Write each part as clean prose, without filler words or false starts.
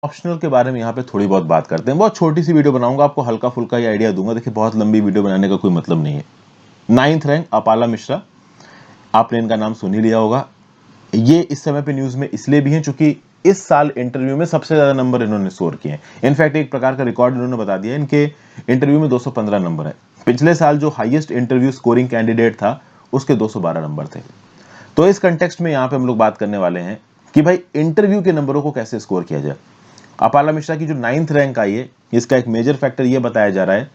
Optional के बारे में यहाँ पे थोड़ी बहुत बात करते हैं। बहुत छोटी सी वीडियो बनाऊंगा, आपको हल्का फुल्का ही आइडिया दूंगा। देखिए बहुत लंबी वीडियो बनाने का कोई मतलब नहीं है। 9th रैंक अपाला मिश्रा, आपने इनका नाम सुन ही लिया होगा। ये इस समय पे न्यूज में इसलिए भी हैं चूंकि इस साल इंटरव्यू में सबसे ज्यादा नंबर इन्होंने स्कोर किए हैं। इनफैक्ट एक प्रकार का रिकॉर्ड इन्होंने बता दिया, इनके इंटरव्यू में 215 नंबर है। पिछले साल जो हाईएस्ट इंटरव्यू स्कोरिंग कैंडिडेट था उसके 212 नंबर थे। तो इस कंटेक्स्ट में यहाँ पे हम लोग बात करने वाले हैं कि भाई इंटरव्यू के नंबरों को कैसे स्कोर किया जाए। अपाला मिश्रा की जो 9th रैंक आई है, इसका एक मेजर फैक्टर ये बताया जा रहा है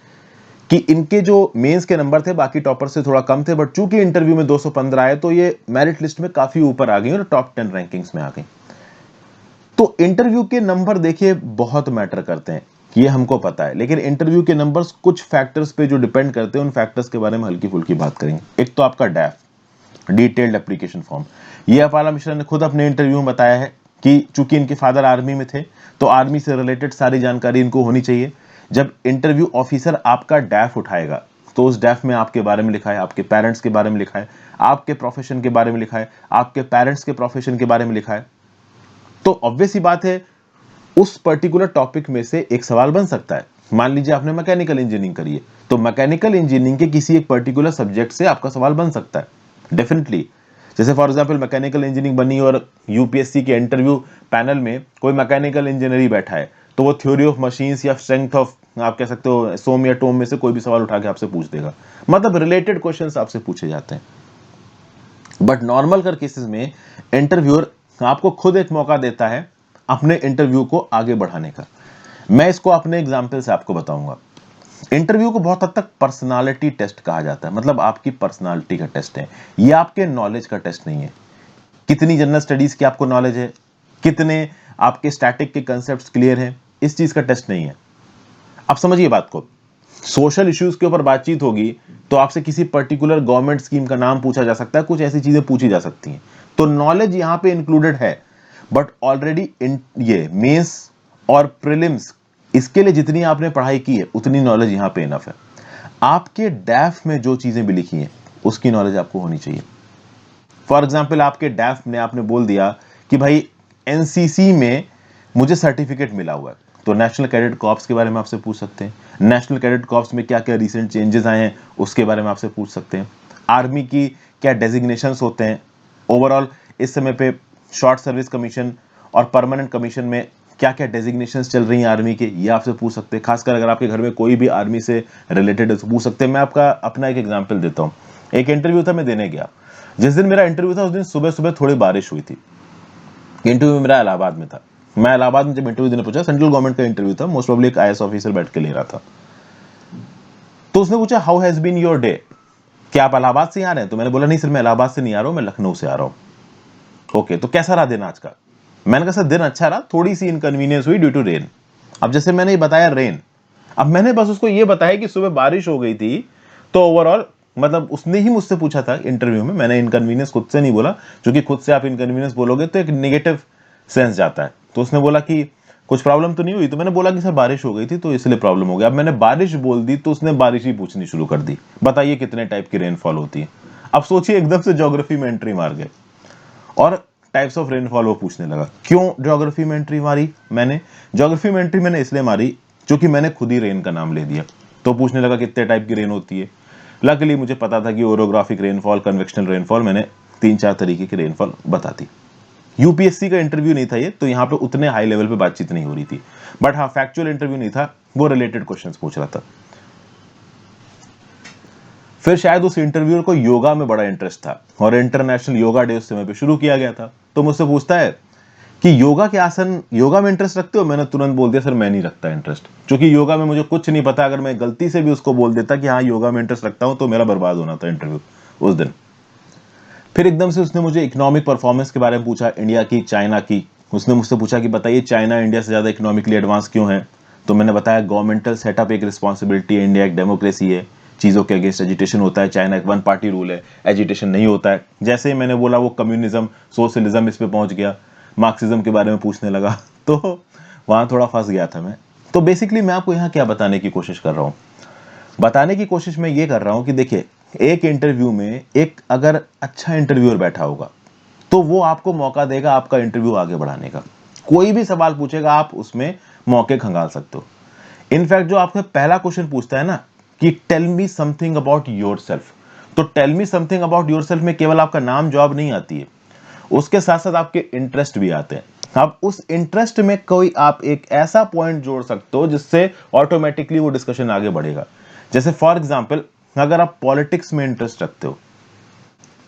कि इनके जो मेंस के नंबर थे बाकी टॉपर से थोड़ा कम थे, बट चूंकि इंटरव्यू में 215 आए तो ये मेरिट लिस्ट में काफी ऊपर आ गई और टॉप 10 रैंकिंग्स में आ गई। तो इंटरव्यू के नंबर देखिए बहुत मैटर करते हैं, ये हमको पता है, लेकिन इंटरव्यू के नंबर्स कुछ फैक्टर्स पे जो डिपेंड करते हैं उन फैक्टर्स के बारे में हल्की फुल्की बात करेंगे। एक तो आपका डैफ, डिटेल्ड एप्लीकेशन फॉर्म। ये अपाला मिश्रा ने खुद अपने इंटरव्यू में बताया है कि चूंकि इनके फादर आर्मी में थे तो आर्मी से रिलेटेड सारी जानकारी इनको होनी चाहिए। जब इंटरव्यू ऑफिसर आपका डैफ उठाएगा तो उस डैफ में आपके बारे में लिखा है, आपके पेरेंट्स के बारे में लिखा है, आपके प्रोफेशन के बारे में लिखा है, आपके पेरेंट्स के प्रोफेशन के बारे में लिखा है। तो ऑब्वियस ही बात है उस पर्टिकुलर टॉपिक में से एक सवाल बन सकता है। मान लीजिए आपने मैकेनिकल इंजीनियरिंग करी है तो मैकेनिकल इंजीनियरिंग के किसी एक पर्टिकुलर सब्जेक्ट से आपका सवाल बन सकता है डेफिनेटली। जैसे फॉर एग्जांपल मैकेनिकल इंजीनियरिंग बनी और यूपीएससी के इंटरव्यू पैनल में कोई मैकेनिकल इंजीनियर ही बैठा है तो वो थ्योरी ऑफ मशीन्स या स्ट्रेंथ ऑफ, आप कह सकते हो सोम या टोम में से कोई भी सवाल उठा के आपसे पूछ देगा। मतलब रिलेटेड क्वेश्चंस आपसे पूछे जाते हैं। बट नॉर्मल कर केसेस में इंटरव्यूअर आपको खुद एक मौका देता है अपने इंटरव्यू को आगे बढ़ाने का। मैं इसको अपने एग्जाम्पल से आपको बताऊंगा। इंटरव्यू को बहुत हद तक पर्सनालिटी टेस्ट कहा जाता है, मतलब आपकी पर्सनालिटी का टेस्ट है, ये आपके नॉलेज का टेस्ट नहीं है। कितनी जनरल स्टडीज की आपको नॉलेज है, कितने आपके स्टैटिक के कंसेप्ट्स क्लियर हैं, इस चीज का टेस्ट नहीं है। अब समझिए बात को, सोशल इश्यूज के ऊपर बातचीत होगी तो आपसे किसी पर्टिकुलर गवर्नमेंट स्कीम का नाम पूछा जा सकता है, कुछ ऐसी चीजें पूछी जा सकती हैं, तो नॉलेज यहां पे इंक्लूडेड है। बट ऑलरेडी ये मेंस और प्रीलिम्स, इसके लिए जितनी आपने पढ़ाई की है उतनी नॉलेज यहां पे इनफ है। आपके डैफ में जो चीजें भी लिखी हैं उसकी नॉलेज आपको होनी चाहिए। फॉर एग्जाम्पल आपके डैफ में आपने बोल दिया कि भाई एनसीसी में मुझे सर्टिफिकेट मिला हुआ है, तो नेशनल कैडेट कॉर्प्स के बारे में आपसे पूछ सकते हैं। नेशनल कैडेट कॉर्प्स में क्या क्या रिसेंट चेंजेस आए हैं उसके बारे में आपसे पूछ सकते हैं। आर्मी की क्या डेजिग्नेशंस होते हैं, ओवरऑल इस समय पे शॉर्ट सर्विस कमीशन और परमानेंट कमीशन में क्या क्या डेजिग्नेशंस चल रही हैं आर्मी के, ये आपसे पूछ सकते हैं। खासकर अगर आपके घर में कोई भी आर्मी से रिलेटेड है तो पूछ सकते हैं। मैं आपका अपना एक एग्जांपल देता हूं। एक इंटरव्यू था, मैं देने गया। जिस दिन मेरा इंटरव्यू था उस दिन सुबह सुबह थोड़ी बारिश हुई थी। इंटरव्यू मेरा इलाहाबाद में था। मैं इलाहाबाद में जब इंटरव्यू देने पहुंचा, सेंट्रल गवर्नमेंट का इंटरव्यू था, मोस्ट प्रोबेबली एक आईएएस ऑफिसर बैठ के ले रहा था। तो उसने पूछा how has been your day, क्या आप इलाहाबाद से आ रहे हैं? तो मैंने बोला नहीं सर, मैं इलाहाबाद से नहीं आ रहा हूं, मैं लखनऊ से आ रहा हूं। ओके, तो कैसा रहा दिन आज का? मैंने कहा सर दिन अच्छा रहा, थोड़ी सी इनकन्वीनियंस हुई ड्यू टू रेन। अब जैसे मैंने बताया रेन, अब मैंने बस उसको ये बताया कि सुबह बारिश हो गई थी, तो ओवरऑल मतलब उसने ही मुझसे पूछा था इंटरव्यू में, मैंने इनकन्वीनियंस खुद से नहीं बोला, क्योंकि खुद से आप इनकन्वीनियंस बोलोगे तो एक नेगेटिव सेंस जाता है। तो उसने बोला कि कुछ प्रॉब्लम तो नहीं हुई, तो मैंने बोला कि सर बारिश हो गई थी तो इसलिए प्रॉब्लम हो गया। अब मैंने बारिश बोल दी तो उसने बारिश ही पूछनी शुरू कर दी, बताइए कितने टाइप की रेनफॉल होती है। अब सोचिए एकदम से ज्योग्राफी में एंट्री मार गए और टाइप्स ऑफ रेनफॉल वो पूछने लगा। क्यों ज्योग्राफी में एंट्री मारी? मैंने ज्योग्राफी में एंट्री मैंने इसलिए मारी क्योंकि मैंने खुद ही रेन का नाम ले दिया। तो पूछने लगा कितने टाइप की रेन होती है। लकीली मुझे पता था कि ओरोग्राफिक रेनफॉल, कन्वेक्शनल रेनफॉल, मैंने 3-4 तरीके की रेनफॉल बता दी। यूपीएससी का इंटरव्यू नहीं था ये, तो यहाँ पे उतने हाई लेवल पे बातचीत नहीं हो रही थी। बट हाँ, फैक्चुअल इंटरव्यू नहीं था, वो रिलेटेड क्वेश्चंस पूछ रहा था। फिर शायद उस इंटरव्यूअर को योगा में बड़ा इंटरेस्ट था और इंटरनेशनल योगा डे उस समय पे शुरू किया गया था। तो मुझसे पूछता है कि योगा के आसन, योगा में इंटरेस्ट रखते हो? मैंने तुरंत बोल दिया सर मैं नहीं रखता इंटरेस्ट, क्योंकि योगा में मुझे कुछ नहीं पता। अगर मैं गलती से भी उसको बोल देता कि हाँ योगा में इंटरेस्ट रखता हूं तो मेरा बर्बाद होना था इंटरव्यू उस दिन। फिर एकदम से उसने मुझे इकोनॉमिक परफॉर्मेंस के बारे में पूछा, इंडिया की, चाइना की। उसने मुझसे पूछा कि बताइए चाइना इंडिया से ज्यादा इकोनॉमिकली एडवांस क्यों है? तो मैंने बताया गवर्नमेंटल सेटअप एक रिस्पॉन्सिबिलिटी है, इंडिया एक डेमोक्रेसी है, चीजों के अगेंस्ट एजिटेशन होता है, चाइना एक वन पार्टी रूल है, एजिटेशन नहीं होता है। जैसे ही मैंने बोला वो कम्युनिज्म, सोशलिज्म इस पे पहुंच गया, मार्क्सिज्म के बारे में पूछने लगा। तो वहां थोड़ा फंस गया था मैं। तो बेसिकली मैं आपको यहाँ क्या बताने की कोशिश कर रहा हूँ? बताने की कोशिश मैं ये कर रहा हूं कि देखिए एक इंटरव्यू में एक अगर अच्छा इंटरव्यूअर बैठा होगा तो वो आपको मौका देगा आपका इंटरव्यू आगे बढ़ाने का। कोई भी सवाल पूछेगा आप उसमें मौके खंगाल सकते हो। इनफैक्ट जो आपका पहला क्वेश्चन पूछता है ना कि tell me something about yourself, तो tell me something about yourself में केवल आपका नाम जॉब नहीं आती है, उसके साथ साथ आपके इंटरेस्ट भी आते हैं। अब उस इंटरेस्ट में कोई आप एक ऐसा पॉइंट जोड़ सकते हो जिससे ऑटोमेटिकली वो डिस्कशन आगे बढ़ेगा। जैसे फॉर एग्जांपल अगर आप पॉलिटिक्स में इंटरेस्ट रखते हो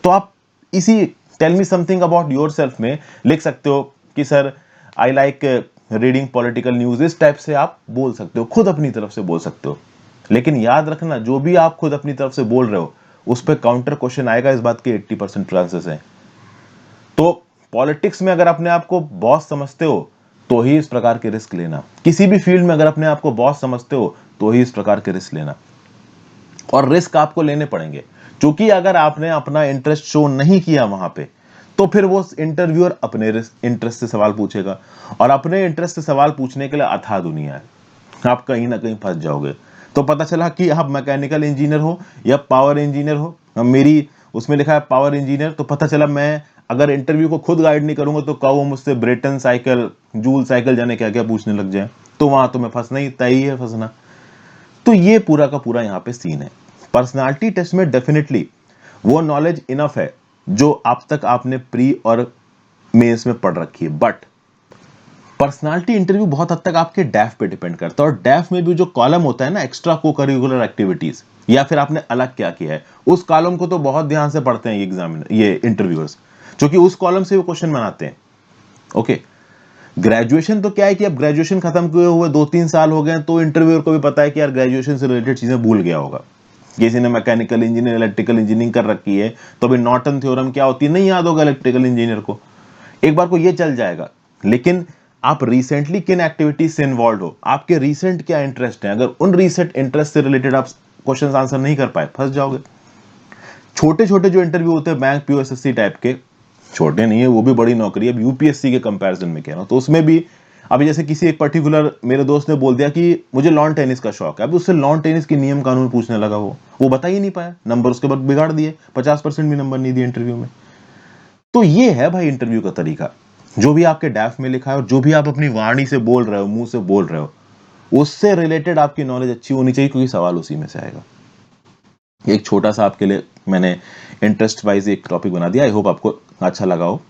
तो आप इसी tell me something about yourself में लिख सकते हो कि sir I like reading political news, इस टाइप से आप बोल सकते हो, खुद अपनी तरफ से बोल सकते हो। लेकिन याद रखना जो भी आप खुद अपनी तरफ से बोल रहे हो उस पर काउंटर क्वेश्चन आएगा, इस बात के 80% चांसेस हैं। तो पॉलिटिक्स में अगर अपने आप को बॉस समझते हो तो ही इस प्रकार के रिस्क लेना, किसी भी फील्ड में अगर अपने आप को बॉस समझते हो तो ही इस प्रकार के रिस्क लेना, और रिस्क आपको लेने पड़ेंगे। क्योंकि अगर आपने अपना इंटरेस्ट शो नहीं किया वहां पे तो फिर वो इंटरव्यूअर अपने इंटरेस्ट से सवाल पूछेगा, और अपने इंटरेस्ट से सवाल पूछने के लिए अथाह दुनिया है, आप कहीं ना कहीं फंस जाओगे। तो पता चला कि आप मैकेनिकल इंजीनियर हो या पावर इंजीनियर हो, मेरी उसमें लिखा है पावर इंजीनियर, तो पता चला मैं अगर इंटरव्यू को खुद गाइड नहीं करूंगा तो कहो मुझसे ब्रेटन साइकिल, जूल साइकिल जाने क्या क्या पूछने लग जाए, तो वहां तो मैं फंसना ही तय है फंसना। तो ये पूरा का पूरा यहाँ पे सीन है। पर्सनालिटी टेस्ट में डेफिनेटली वो नॉलेज इनफ है जो अब तक आपने प्री और मेंस में पढ़ रखी है, बट पर्सनालिटी इंटरव्यू बहुत हद तक आपके डैफ पे डिपेंड करता है। और डैफ में भी जो कॉलम होता है ना, एक्स्ट्रा को करिकुलर एक्टिविटीज, या फिर आपने अलग क्या किया है, उस कॉलम को तो बहुत ध्यान से पढ़ते हैं ये एग्जामिनर, ये इंटरव्यूअर्स, क्योंकि उस कॉलम से वो क्वेश्चन बनाते हैं। ओके, ग्रेजुएशन तो क्या है कि अब ग्रेजुएशन खत्म किए हुए 2-3 साल हो गए, तो इंटरव्यूअर को भी पता है कि यार ग्रेजुएशन से रिलेटेड चीजें भूल गया होगा। किसी ने मैकेनिकल इंजीनियर, इलेक्ट्रिकल इंजीनियरिंग कर रखी है तो अभी नॉर्टन थ्योरम क्या होती है नहीं याद होगा इलेक्ट्रिकल इंजीनियर को, एक बार को ये चल जाएगा। लेकिन आप रिसेंटली किन एक्टिविटीज से इन्वॉल्व हो, आपके रिसेंट क्या इंटरेस्ट है, अगर उन रिसेंट इंटरेस्ट से रिलेटेड आप क्वेश्चन आंसर नहीं कर पाए, फंस जाओगे। छोटे छोटे जो इंटरव्यू होते हैं बैंक पीओएसएससी टाइप के, छोटे नहीं है वो भी बड़ी नौकरी है, अब यूपीएससी के कंपैरिजन में कह रहा हूं, तो उसमें भी अभी जैसे किसी एक पर्टिकुलर मेरे दोस्त ने बोल दिया कि मुझे लॉन टेनिस का शौक है, अभी उससे लॉन टेनिस के नियम कानून पूछने लगा, वो बता ही नहीं पाया, नंबर उसके बाद बिगाड़ दिए, 50% भी नंबर नहीं दिए इंटरव्यू में। तो ये है भाई इंटरव्यू का तरीका, जो भी आपके डैफ में लिखा है और जो भी आप अपनी वाणी से बोल रहे हो, मुंह से बोल रहे हो, उससे रिलेटेड आपकी नॉलेज अच्छी होनी चाहिए, क्योंकि सवाल उसी में से आएगा। एक छोटा सा आपके लिए मैंने इंटरेस्ट वाइज एक टॉपिक बना दिया, आई होप आपको अच्छा लगा हो।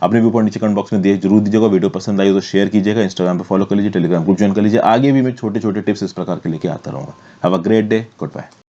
अपने व्यू पॉइंट नीचे कमेंट बॉक्स में दिए जरूर दीजिएगा, वीडियो पसंद आई तो शेयर कीजिएगा, इंस्टाग्राम पे फॉलो कर लीजिए, टेलीग्राम ग्रुप ज्वाइन कर लीजिए, आगे भी मैं छोटे छोटे टिप्स इस प्रकार के लेके आता रहूंगा। Have a great day, good bye.